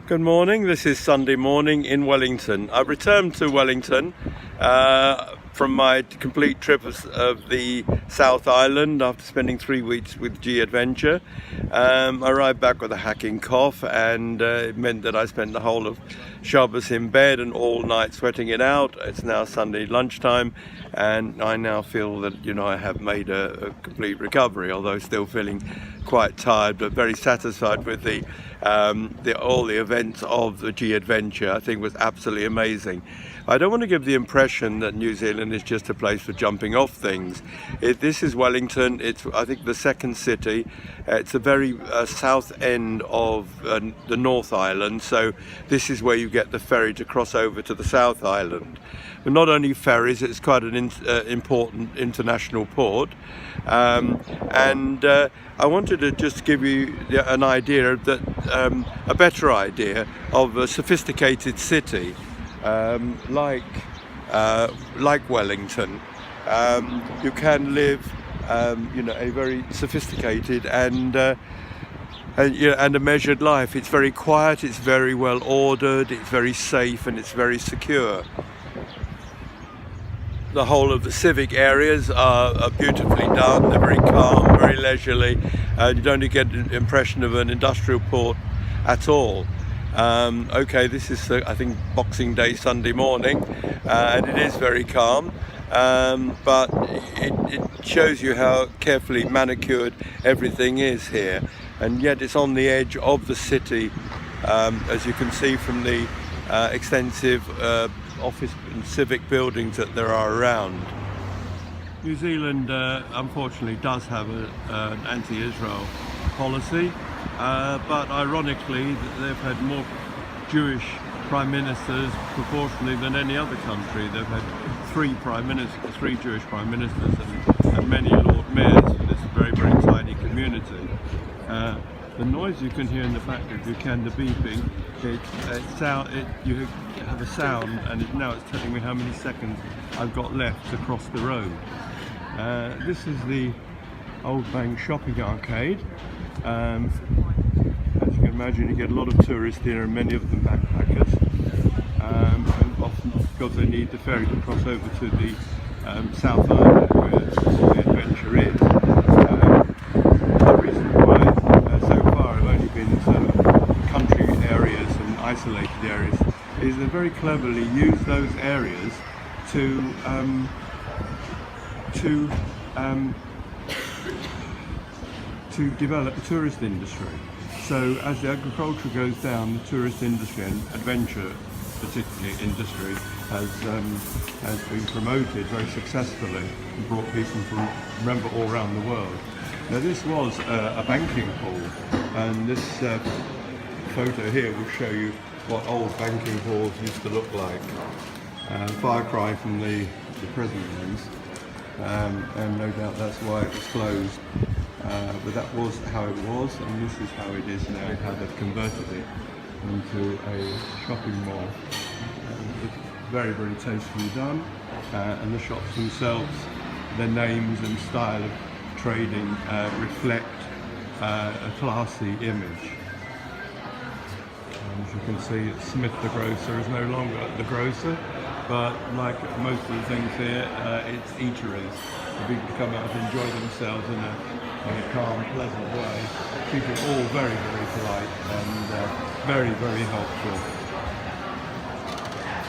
Good morning, this is Sunday morning in Wellington. I've returned to Wellington from my complete trip of the South Island after spending 3 weeks with G Adventure. I arrived back with a hacking cough, and it meant that I spent the whole of Shabbos in bed and all night sweating it out. It's now Sunday lunchtime, and I now feel that I have made a complete recovery, although still feeling quite tired, but very satisfied with all the events of the G Adventure. I think was absolutely amazing. I don't want to give the impression that New Zealand is just a place for jumping off things. This is Wellington. It's, I think, the second city. It's the very south end of the North Island, so this is where you get the ferry to cross over to the South Island. But not only ferries, it's quite an important international port. I wanted to just give you an idea that a better idea of a sophisticated city like Wellington. You can live a very sophisticated and a measured life. It's very quiet, it's very well ordered, it's very safe, and it's very secure. The whole of the civic areas are beautifully done. They're very calm, very leisurely. You don't get an impression of an industrial port at all. Okay, this is I think Boxing Day Sunday morning, and it is very calm, but it shows you how carefully manicured everything is here, and yet it's on the edge of the city, as you can see from the extensive office and civic buildings that there are around. New Zealand unfortunately does have an anti-Israel policy, but ironically they've had more Jewish prime ministers proportionally than any other country. They've had three Jewish prime ministers and many Lord Mayors for this very, very tiny community. The noise you can hear in the background, the beeping, you have a sound, and now it's telling me how many seconds I've got left to cross the road. This is the Old Bank shopping arcade. As you can imagine, you get a lot of tourists here, and many of them backpackers, and often because they need the ferry to cross over to the South Island where the adventure is. The reason why so far I've only been in sort of country areas and isolated areas is they very cleverly use those areas to develop the tourist industry. So as the agriculture goes down, the tourist industry and adventure, particularly industry, has been promoted very successfully and brought people from all around the world. Now this was a banking hall, and this photo here will show you what old banking halls used to look like. Far cry from the present ones, and no doubt that's why it was closed. But that was how it was, and this is how it is now, how they've converted it into a shopping mall. It's very, very tastefully done, and the shops themselves, their names and style of trading reflect a classy image. As you can see, Smith the grocer is no longer the grocer, but like most of the things here, it's eateries. The people come out and enjoy themselves in a calm, pleasant way. People are all very, very polite and very, very helpful.